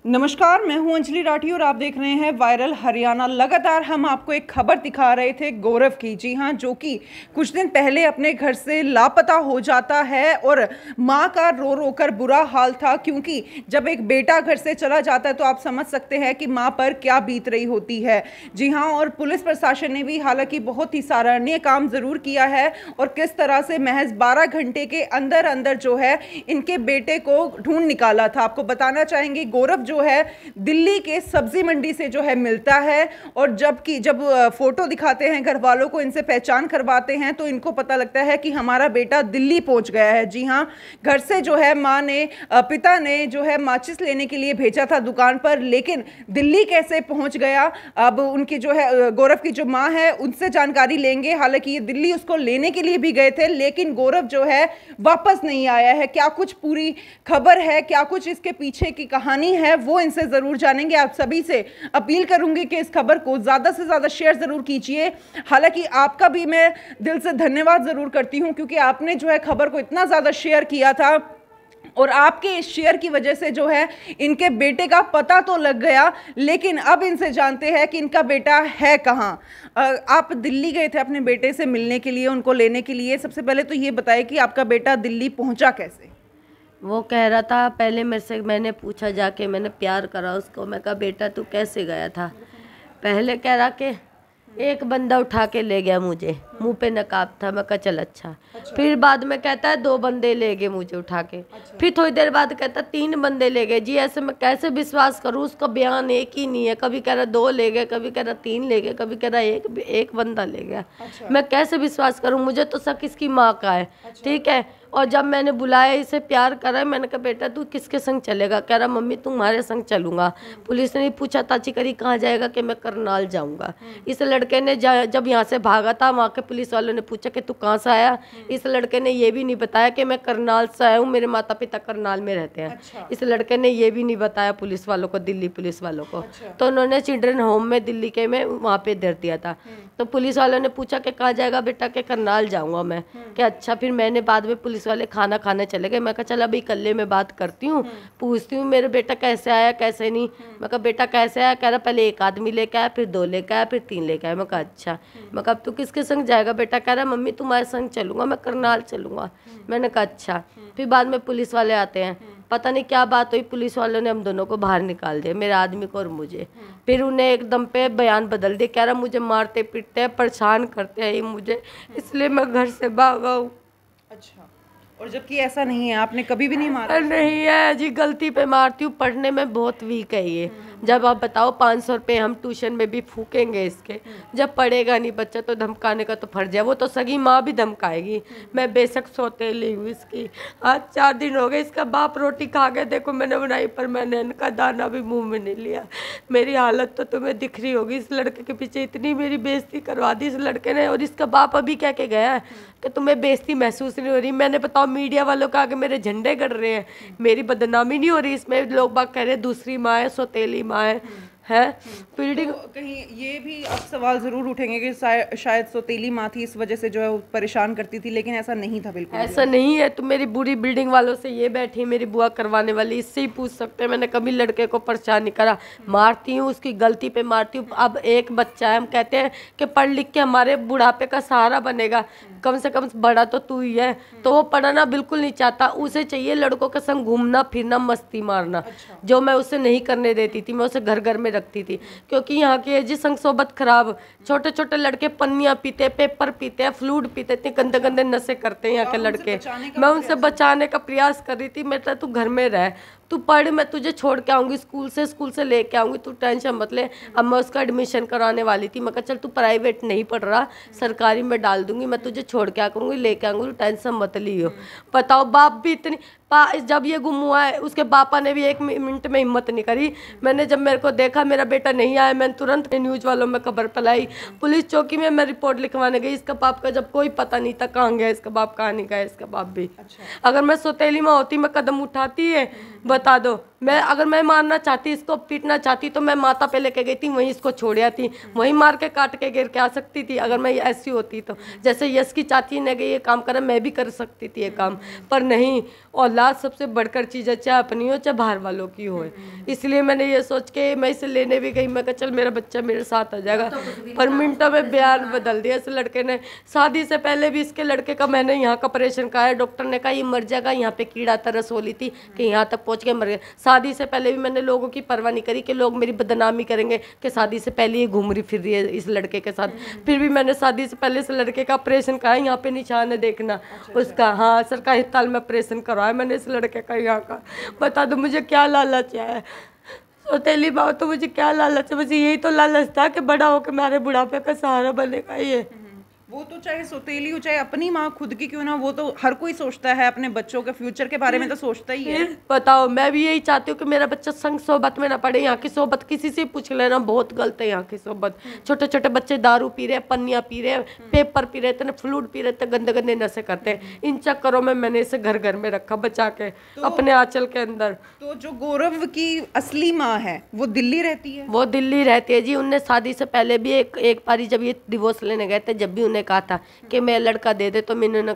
नमस्कार, मैं हूं अंजलि राठी और आप देख रहे हैं वायरल हरियाणा। लगातार हम आपको एक खबर दिखा रहे थे गौरव की। जी हां, जो कि कुछ दिन पहले अपने घर से लापता हो जाता है और मां का रो रो कर बुरा हाल था, क्योंकि जब एक बेटा घर से चला जाता है तो आप समझ सकते हैं कि मां पर क्या बीत रही होती है। जी हां, और पुलिस प्रशासन ने भी हालांकि बहुत ही सराहनीय काम ज़रूर किया है और किस तरह से महज 12 घंटे के अंदर अंदर जो है इनके बेटे को ढूंढ निकाला था। आपको बताना चाहेंगे, गौरव जो है दिल्ली के सब्जी मंडी से जो है मिलता है, और जब फोटो दिखाते हैं घर वालों को, इनसे पहचान करवाते हैं, तो इनको पता लगता है कि हमारा बेटा दिल्ली पहुंच गया है। जी हां, घर से जो है पिता ने जो है माचिस लेने के लिए भेजा था दुकान पर, लेकिन दिल्ली कैसे पहुंच गया, अब उनकी जो है गौरव की जो मां है उनसे जानकारी लेंगे। हालांकि ये दिल्ली उसको लेने के लिए भी गए थे, लेकिन गौरव जो है वापस नहीं आया है। क्या कुछ पूरी खबर है, क्या कुछ इसके पीछे की कहानी है, वो इनसे जरूर जानेंगे। आप सभी से अपील करूंगी कि इस खबर को ज्यादा से ज्यादा शेयर जरूर कीजिए। हालांकि आपका भी मैं दिल से धन्यवाद जरूर करती हूं, क्योंकि आपने जो है खबर को इतना ज्यादा शेयर किया था और आपके इस शेयर की वजह से जो है इनके बेटे का पता तो लग गया, लेकिन अब इनसे जानते हैं कि इनका बेटा है कहां। आप दिल्ली गए थे अपने बेटे से मिलने के लिए, उनको लेने के लिए। सबसे पहले तो ये बताइए कि आपका बेटा दिल्ली पहुंचा कैसे? वो कह रहा था पहले मेरे से, मैंने पूछा जाके, मैंने प्यार करा उसको। मैं कहा बेटा तू कैसे गया था? पहले कह रहा कि एक बंदा उठा के ले गया मुझे, मुंह पे नकाब था। मैं कहा चल अच्छा। फिर बाद में कहता है 2 बंदे ले गए मुझे उठा के। फिर थोड़ी देर बाद कहता 3 बंदे ले गए। जी ऐसे मैं कैसे विश्वास करूं? उसका बयान एक ही नहीं है। कभी कह रहा 2 ले गए, कभी कह रहा 3 ले गए, कभी कह रहा एक बंदा ले गया। मैं कैसे विश्वास करूं? मुझे तो शक इसकी माँ का है। ठीक है। और जब मैंने बुलाया, इसे प्यार करा, मैंने कहा बेटा तू किसके संग चलेगा? कह रहा मम्मी तुम्हारे संग चलूंगा। पुलिस ने पूछा ताची करी कहाँ जाएगा? कि मैं करनाल जाऊंगा। इस लड़के ने जब यहाँ से भागा था, वहाँ के पुलिस वालों ने पूछा कि तू कहाँ से आया? इस लड़के ने ये भी नहीं बताया कि मैं करनाल से आया हूँ, मेरे माता पिता करनाल में रहते हैं। इस लड़के ने ये भी नहीं बताया पुलिस वालों को, दिल्ली पुलिस वालों को। तो उन्होंने चिल्ड्रन होम में दिल्ली के में वहाँ पे दे दिया था। तो पुलिस वालों ने पूछा कि कहाँ जाएगा बेटा? के करनाल जाऊंगा मैं। कि अच्छा। फिर मैंने बाद में पुलिस वाले खाना खाने चले गए। मैं कहा चल अभी इकल्ले में बात करती हूँ, पूछती हूँ मेरे बेटा कैसे आया कैसे नहीं। मैं कहा बेटा कैसे आया? कह रहा पहले 1 आदमी लेके आया, फिर 2 लेके आया, फिर 3 लेके आया। मैं कहा अच्छा। मैं कहा अब तू किसके संग जाएगा बेटा? कह रहा मम्मी तुम्हारे संग चलूंगा, मैं करनाल चलूंगा। मैंने कहा अच्छा। फिर बाद में पुलिस वाले आते हैं, पता नहीं क्या बात हुई, पुलिस वालों ने हम दोनों को बाहर निकाल दिया, मेरे आदमी को और मुझे। फिर उन्हें एकदम पे बयान बदल दिया। कह रहा मुझे मारते पीटते हैं, परेशान करते हैं ये मुझे, इसलिए मैं घर से भागा हूँ। अच्छा। और जबकि ऐसा नहीं है, आपने कभी भी नहीं मारा? नहीं है जी, गलती पे मारती हूँ। पढ़ने में बहुत वीक है ये। जब आप बताओ 500 रुपये हम ट्यूशन में भी फूकेंगे इसके, जब पढ़ेगा नहीं बच्चा तो धमकाने का तो फर्ज है। वो तो सगी माँ भी धमकाएगी। मैं बेशक सौतेली हूँ इसकी। आज 4 दिन हो गए, इसका बाप रोटी खा के देखो मैंने बनाई, पर मैंने इनका दाना भी मुंह में नहीं लिया। मेरी हालत तो तुम्हें दिख रही होगी। इस लड़के के पीछे इतनी मेरी बेइज्जती करवा दी इस लड़के ने। और इसका बाप अभी कह के गया है कि तुम्हें बेइज्जती महसूस नहीं हो रही। मैंने बताओ मीडिया वालों का आगे मेरे झंडे गड़ रहे हैं, मेरी बदनामी नहीं हो रही इसमें? लोग बाग कह रहे हैं दूसरी माँ है, सौतेली माँ है। बिल्डिंग तो कहीं ये भी अब सवाल जरूर उठेंगे कि शायद सौतेली माँ थी, इस वजह से जो है वो परेशान करती थी, लेकिन ऐसा नहीं था। बिल्कुल ऐसा नहीं है। तो मेरी बुरी बिल्डिंग वालों से ये बैठी है मेरी बुआ करवाने वाली, इससे ही पूछ सकते हैं। मैंने कभी लड़के को परेशान नहीं करा। मारती हूँ उसकी गलती पे मारती हूँ। अब एक बच्चा है, हम कहते हैं कि पढ़ लिख के हमारे बुढ़ापे का सहारा बनेगा, कम से कम बड़ा तो तू ही है। तो वो पढ़ना बिल्कुल नहीं चाहता। उसे चाहिए लड़कों के संग घूमना फिरना, मस्ती मारना। जो मैं उसे नहीं करने देती थी, मैं उसे घर घर में रखती थी, क्योंकि यहाँ की जी संग सोबत खराब। छोटे छोटे लड़के पन्नियाँ पीते, पेपर पीते हैं, फ्लूड पीते, इतने गंदे गंदे नशे करते हैं यहाँ के लड़के। मैं उनसे बचाने का प्रयास कर रही थी। मैं तू घर में रह, तू पढ़, मैं तुझे छोड़ के आऊँगी स्कूल से लेके आऊँगी, तू टेंशन मत ले। अब मैं उसका एडमिशन कराने वाली थी। मैं कहा चल तू प्राइवेट नहीं पढ़ रहा, सरकारी में डाल दूंगी, मैं तुझे छोड़ के आ करूँगी, लेके आऊँगी, टेंशन मत लियो। बताओ बाप भी इतनी जब ये गुम हुआ है उसके पापा ने भी 1 मिनट में हिम्मत नहीं करी। मैंने जब मेरे को देखा मेरा बेटा नहीं आया, मैंने तुरंत न्यूज़ वालों में खबर फैलाई। पुलिस चौकी में मैं रिपोर्ट लिखवाने गई। इसका बाप का जब कोई पता नहीं था कहाँ गया इसका बाप, कहाँ नहीं गया इसका बाप भी। अगर मैं सौतेली माँ होती मैं कदम उठाती है, बता दो। मैं अगर मैं मारना चाहती, इसको पीटना चाहती तो मैं माता पे लेके गई थी, वहीं इसको छोड़िया थी, वहीं मार के काट के गिर के आ सकती थी अगर मैं ऐसी होती तो। जैसे यश की चाची ने ये काम करा, मैं भी कर सकती थी ये काम, पर नहीं। औलाद सबसे बढ़कर चीज़ है, चाहे अपनी हो चाहे बाहर वालों की हो। इसलिए मैंने ये सोच के मैं इसे लेने भी गई, मैं कहा चल मेरा बच्चा मेरे साथ आ जाएगा, पर मिनटों में बयान बदल दिया इस लड़के ने। शादी से पहले भी इसके लड़के का मैंने यहाँ का ऑपरेशन कहा है, डॉक्टर ने कहा ये मर जाएगा, यहाँ पे कीड़ा तरस हो ली थी कि यहाँ तक पहुँच के मर गए। शादी से पहले भी मैंने लोगों की परवाह नहीं करी कि लोग मेरी बदनामी करेंगे कि शादी से पहले ये घूम रही फिर रही है इस लड़के के साथ। फिर भी मैंने शादी से पहले इस लड़के का ऑपरेशन कहा है, यहाँ पे निशान है देखना उसका। हाँ, सरकारी अस्पताल में ऑपरेशन करवाया मैंने इस लड़के का यहाँ का। बता दो मुझे क्या लालच है, सौतेली बात, तो मुझे क्या लालच है? मुझे यही तो लालच था कि बड़ा होकर मेरे बुढ़ापे का सहारा बनेगा ये। वो तो चाहे सौतेली हो चाहे अपनी माँ खुद की क्यों ना, वो तो हर कोई सोचता है अपने बच्चों के फ्यूचर के बारे में, तो सोचता ही है। बताओ, मैं भी यही चाहती हूँ कि मेरा बच्चा संग सोबत में ना पड़े। यहाँ की सोबत किसी से पूछ लेना, बहुत गलत है यहाँ की सोबत। छोटे छोटे बच्चे दारू पी रहे, पन्नियाँ पी रहे, पेपर पी रहे थे, फ्लूट पी रहे थे, गंदे गंदे नशे करते हैं। इन चक्करों में मैंने इसे घर घर में रखा बचा के अपने आंचल के अंदर। तो जो गौरव की असली माँ है वो दिल्ली रहती है? वो दिल्ली रहती है जी। उनने शादी से पहले भी एक बारी जब ये डिवोर्स लेने गए थे, जब भी उन्हें कहा था कि मैं लड़का दे दे, तो मैंने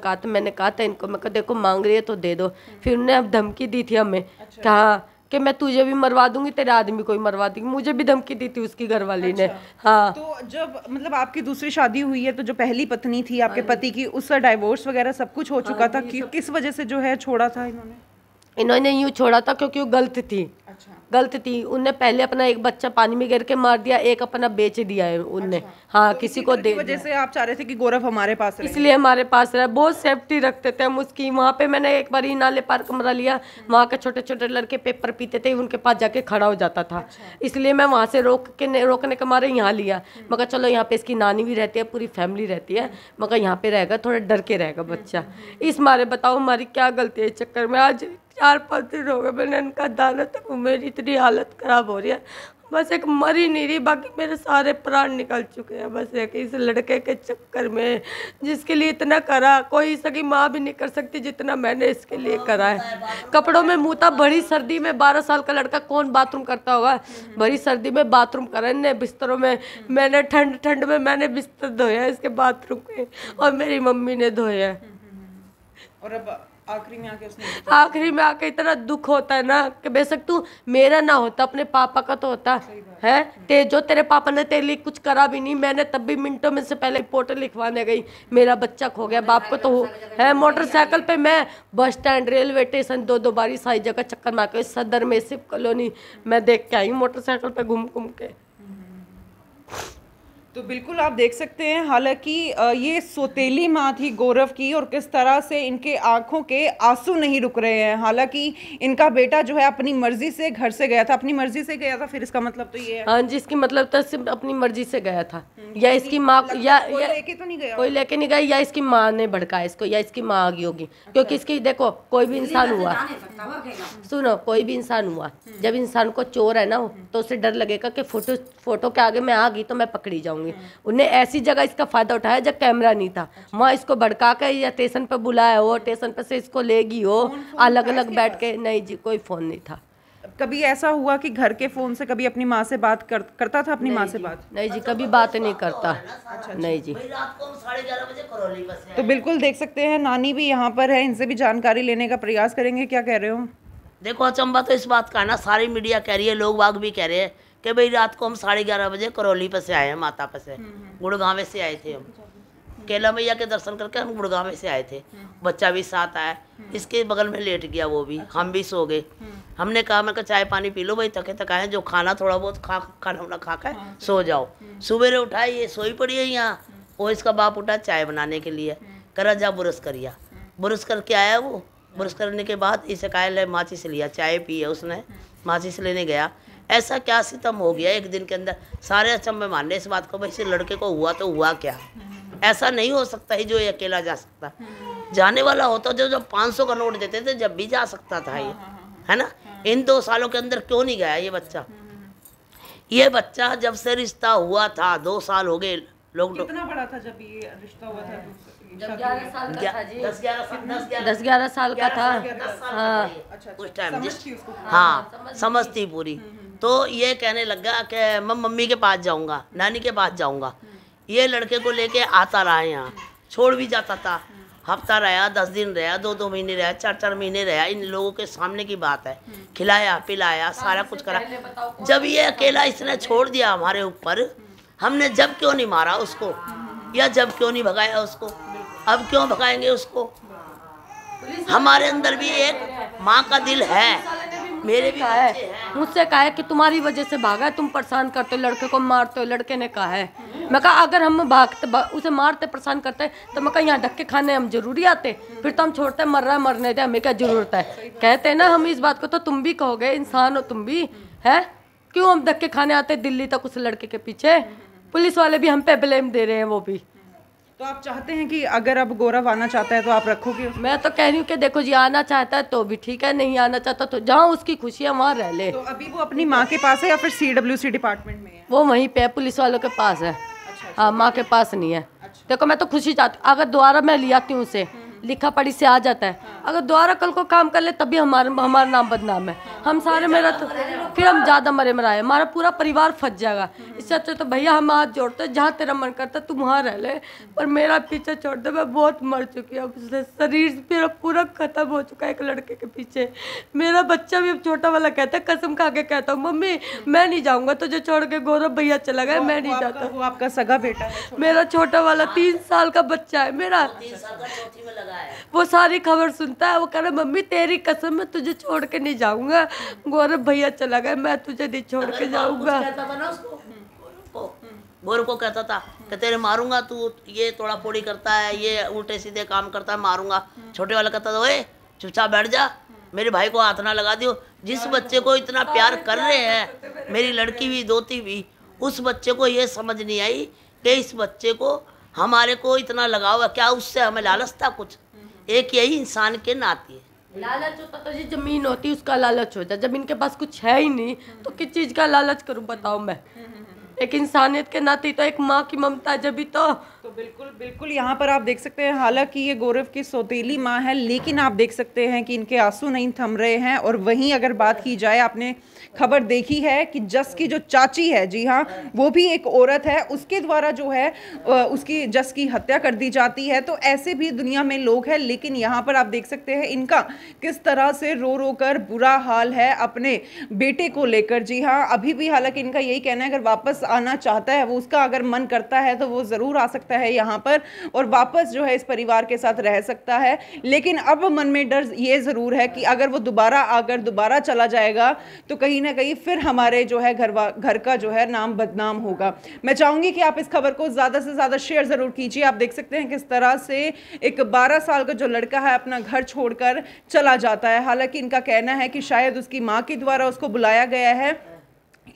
कहा था, इनको मैं कहा देखो मांग रही है तो दे दो। फिर उन्हें अब धमकी दी थी हमें कि हाँ कि मैं तुझे भी मरवा दूंगी, तेरे आदमी को भी मरवा दूंगी। मुझे भी धमकी दी थी उसकी घरवाली ने। हाँ, तो जब मतलब आपकी दूसरी शादी हुई है, तो जो पहली पत्नी थी आपके पति की, उसका डाइवोर्स वगैरह सब कुछ हो चुका था कि किस वजह से जो है छोड़ा था इन्होंने यूँ छोड़ा था क्योंकि वो गलत थी। गलत थी। उनने पहले अपना एक बच्चा पानी में गिर के मार दिया, एक अपना बेच दिया है उनने। हाँ, तो किसी को दे वजह से आप चाह रहे थे कि गौरव हमारे पास रहे? इसलिए हमारे पास रहा। बहुत सेफ्टी रखते थे हम उसकी। वहाँ पे मैंने एक बार नाले पार कमरा लिया, वहाँ के छोटे छोटे लड़के पेपर पीते थे, उनके पास जाके खड़ा हो जाता था। इसलिए मैं वहाँ से रोकने के मारे यहाँ लिया। मगर चलो यहाँ पे इसकी नानी भी रहती है, पूरी फैमिली रहती है, मगर यहाँ पे रहेगा, थोड़ा डर के रहेगा बच्चा। इस मारे बताओ हमारी क्या गलती है इस चक्कर में। आज 4-5 दिन हो गए मैंने इनका दाना तक, मेरी इतनी हालत खराब हो रही है। बस एक मर ही नहीं रही, बाकी मेरे सारे प्राण निकल चुके हैं बस एक इस लड़के के चक्कर में, जिसके लिए इतना करा। कोई सगी माँ भी नहीं कर सकती जितना मैंने इसके लिए करा है। कपड़ों में मुँहता, भरी सर्दी में 12 साल का लड़का कौन बाथरूम करता होगा? भरी सर्दी में बाथरूम करा इनने, बिस्तरों में। मैंने ठंड में मैंने बिस्तर धोया इसके बाथरूम के, और मेरी मम्मी ने धोया। और अब आखिरी में आके इतना दुख होता है ना कि बेशक तू मेरा ना होता, अपने पापा का तो होता है। जो तेरे पापा ने तेरे लिए कुछ करा भी नहीं, मैंने तब भी मिनटों में से पहले रिपोर्ट लिखवाने गई, मेरा बच्चा खो गया। बाप को तो है मोटरसाइकिल पे मैं बस स्टैंड, रेलवे स्टेशन 2-2 बारी सारी जगह चक्कर मार के, सदर में, सिप कॉलोनी मैं देख के आई मोटरसाइकिल पे घूम के। तो बिल्कुल आप देख सकते हैं, हालांकि ये सौतेली माँ थी गौरव की, और किस तरह से इनके आंखों के आंसू नहीं रुक रहे हैं। हालांकि इनका बेटा जो है अपनी मर्जी से घर से गया था, अपनी मर्जी से गया था, फिर इसका मतलब तो ये है। हाँ जी, इसकी मतलब तो सिर्फ अपनी मर्जी से गया था, या इसकी माँ या लेके तो नहीं गया, कोई लेके नहीं गया, या इसकी माँ ने भड़काया इसको, या इसकी माँ आ गई होगी। क्योंकि इसकी देखो, कोई भी इंसान हुआ, सुनो, कोई भी इंसान हुआ, जब इंसान को चोर है ना, तो उसे डर लगेगा कि फोटो के आगे मैं आ गई तो मैं पकड़ी जाऊंगी। उन्हें ऐसी जगह इसका फायदा उठाया जब कैमरा नहीं था, माँ इसको भड़का के या स्टेशन पे बुलाया हो, स्टेशन पे से इसको लेगी हो, अलग अलग बैठ के। नहीं जी, कोई फोन नहीं था। कभी ऐसा हुआ कि घर के फोन से कभी अपनी माँ से बात करता था? अपनी माँ से बात? नहीं जी, कभी बात नहीं करता। नहीं जी। रात को 11:30 बजे करौली बस तो बिल्कुल देख सकते हैं, नानी भी यहाँ पर है, इनसे भी जानकारी लेने का प्रयास करेंगे। क्या कह रहे हो? देखो, अचंबा तो इस बात का ना, सारी मीडिया कह रही है, लोग बाग भी कह रहे हैं कि भाई रात को हम 11:30 बजे करौली पे से आए हैं, माता पे से, गुड़गांव से आए थे हम, केला मैया के दर्शन करके हम गुड़गांव से आए थे। बच्चा भी साथ आया, इसके बगल में लेट गया वो भी, हम भी सो गए। हमने कहा, मैं चाय पानी पी लो भाई, थके थकाए, जो खाना थोड़ा बहुत खाना खा कर सो जाओ। सुबह उठाए, ये सोई पड़ी है यहाँ। वो इसका बाप उठा चाय बनाने के लिए, करा जा बुरश करिया, बुरश करके आया। वो बुरश करने के बाद इसे कहा माचिस लिया, चाय पी है उसने, माचिस लेने गया। ऐसा क्या सितम हो गया एक दिन के अंदर, सारे अचंभे मान रहे इस बात को, भाई इस लड़के को हुआ तो हुआ क्या। ऐसा नहीं हो सकता है जो ये अकेला जा सकता, जाने वाला होता जो 500 का नोट देते थे जब भी जा सकता था ये, है ना। इन 2 सालों के अंदर क्यों नहीं गया ये बच्चा? ये बच्चा जब से रिश्ता हुआ था 2 साल हो गए, लोग कितना बड़ा था जब ये रिश्ता हुआ था? जब 11 साल का था जी, 10-11 साल का था। हाँ उस टाइम हाँ समझती पूरी। तो ये कहने लगा कि मैं मम्मी के पास जाऊंगा, नानी के पास जाऊंगा। ये लड़के को लेके आता रहा, यहाँ छोड़ भी जाता था। हफ्ता रहा, 10 दिन रहा, 2-2 महीने रहा, 4-4 महीने रहा। इन लोगों के सामने की बात है, खिलाया पिलाया सारा कुछ करा। जब ये अकेला इसने छोड़ दिया हमारे ऊपर, हमने जब क्यों नहीं मारा उसको, या जब क्यों नहीं भगाया उसको, अब क्यों भगाएंगे उसको? हमारे अंदर भी एक माँ का दिल है। मेरे भी कहा है, मुझसे कहा है कि तुम्हारी वजह से भागा है, तुम परेशान करते हो, लड़के को मारते हो। लड़के ने कहा है, मैं कहा अगर हम उसे मारते परेशान करते तो मैं कहा यहाँ धक्के खाने हम जरूरी आते, फिर तो हम छोड़ते मर रहा है मरने दे, हमें क्या जरूरत है। कहते हैं ना हम इस बात को, तो तुम भी कहोगे, इंसान हो तुम भी, है क्यों हम धक्के खाने आते दिल्ली तक उस लड़के के पीछे? पुलिस वाले भी हम पे ब्लेम दे रहे हैं। वो भी तो आप चाहते हैं कि अगर अब गौरव आना चाहता है तो आप रखोगे? मैं तो कह रही हूँ कि देखो जी, आना चाहता है तो भी ठीक है, नहीं आना चाहता तो जहाँ उसकी खुशी है वहाँ रह ले। तो अभी वो अपनी माँ के पास है या फिर CWC डिपार्टमेंट में है? वो वहीं पे है, पुलिस वालों के पास है। हाँ माँ के पास नहीं है। देखो मैं तो खुशी चाहती हूँ, अगर दोबारा मैं ले आती हूँ उसे, लिखा पढ़ी से आ जाता है, अगर दोबारा कल को काम कर ले तभी हमारा नाम बदनाम है। हम सारे मेरा तो फिर हम ज़्यादा मरे मराए, हमारा पूरा परिवार फंस जाएगा। इससे अच्छा तो भैया हम हाथ जोड़ते, जहाँ तेरा मन करता तुम वहाँ रह ले, पर मेरा पीछे छोड़ दे। मैं बहुत मर चुकी हूँ, उससे शरीर मेरा पूरा खत्म हो चुका है एक लड़के के पीछे। मेरा बच्चा भी अब छोटा वाला कहता है, कसम खा के कहता हूँ मम्मी मैं नहीं जाऊँगा तुझे छोड़ के, गौरव भैया चला गया, मैं नहीं जाता। वो आपका सगा बेटा है? मेरा छोटा वाला 3 साल का बच्चा है मेरा। वो सारी खबर सुनता है, वो कह रहा मम्मी तेरी कसम मैं तुझे छोड़ के नहीं जाऊंगा, गौरव भैया चला गया, मैं तुझे नहीं छोड़ के जाऊंगा। गौरव को कहता था कि तेरे मारूंगा, तू ये तोड़ा फोड़ी करता है, ये उल्टे सीधे काम करता है, मारूंगा। छोटे वाला कहता था ओए चुपचाप बैठ जा, मेरे भाई को हाथ ना लगा दियो। जिस बच्चे को इतना प्यार कर रहे हैं, मेरी लड़की भी दोती भी, उस बच्चे को ये समझ नहीं आई कि इस बच्चे को हमारे को इतना लगाव है। क्या उससे हमें लालच था कुछ? एक यही इंसान के नाते है। लालच होता तो जी जमीन होती उसका लालच हो जाए, जब इनके पास कुछ है ही नहीं तो किस चीज का लालच करूं बताओ मैं? एक इंसानियत के नाते तो एक माँ की ममता जब भी तो बिल्कुल बिल्कुल यहाँ पर आप देख सकते हैं, हालांकि ये गौरव की सौतेली माँ है, लेकिन आप देख सकते हैं कि इनके आंसू नहीं थम रहे हैं। और वहीं अगर बात की जाए, आपने खबर देखी है कि जस की जो चाची है, जी हाँ, वो भी एक औरत है, उसके द्वारा जो है उसकी जस की हत्या कर दी जाती है। तो ऐसे भी दुनिया में लोग हैं, लेकिन यहाँ पर आप देख सकते हैं इनका किस तरह से रो रो कर बुरा हाल है अपने बेटे को लेकर। जी हाँ, अभी भी हालांकि इनका यही कहना है अगर वापस आना चाहता है वो, उसका अगर मन करता है तो वो ज़रूर आ सकता है यहाँ पर और वापस जो है इस परिवार के साथ रह सकता है। लेकिन अब मन में डर ये ज़रूर है कि अगर वो दोबारा चला जाएगा तो कहीं ना कहीं फिर हमारे जो है घर का जो है नाम बदनाम होगा। मैं चाहूँगी कि आप इस खबर को ज़्यादा से ज़्यादा शेयर ज़रूर कीजिए। आप देख सकते हैं किस तरह से एक 12 साल का जो लड़का है अपना घर छोड़कर चला जाता है। हालांकि इनका कहना है कि शायद उसकी माँ के द्वारा उसको बुलाया गया है,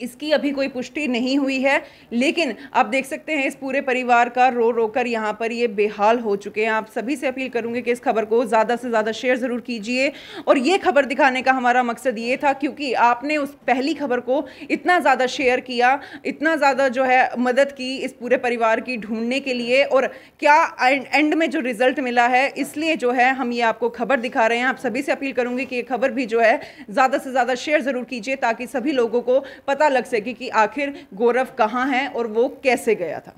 इसकी अभी कोई पुष्टि नहीं हुई है, लेकिन आप देख सकते हैं इस पूरे परिवार का रो रो कर यहाँ पर ये बेहाल हो चुके हैं। आप सभी से अपील करूंगी कि इस खबर को ज़्यादा से ज़्यादा शेयर ज़रूर कीजिए। और ये खबर दिखाने का हमारा मकसद ये था क्योंकि आपने उस पहली खबर को इतना ज़्यादा शेयर किया, इतना ज़्यादा जो है मदद की इस पूरे परिवार की ढूंढने के लिए, और क्या एंड में जो रिजल्ट मिला है, इसलिए जो है हम ये आपको खबर दिखा रहे हैं। आप सभी से अपील करूंगी कि ये खबर भी जो है ज़्यादा से ज़्यादा शेयर ज़रूर कीजिए ताकि सभी लोगों को पता लग सके कि आखिर गौरव कहाँ है और वो कैसे गया था।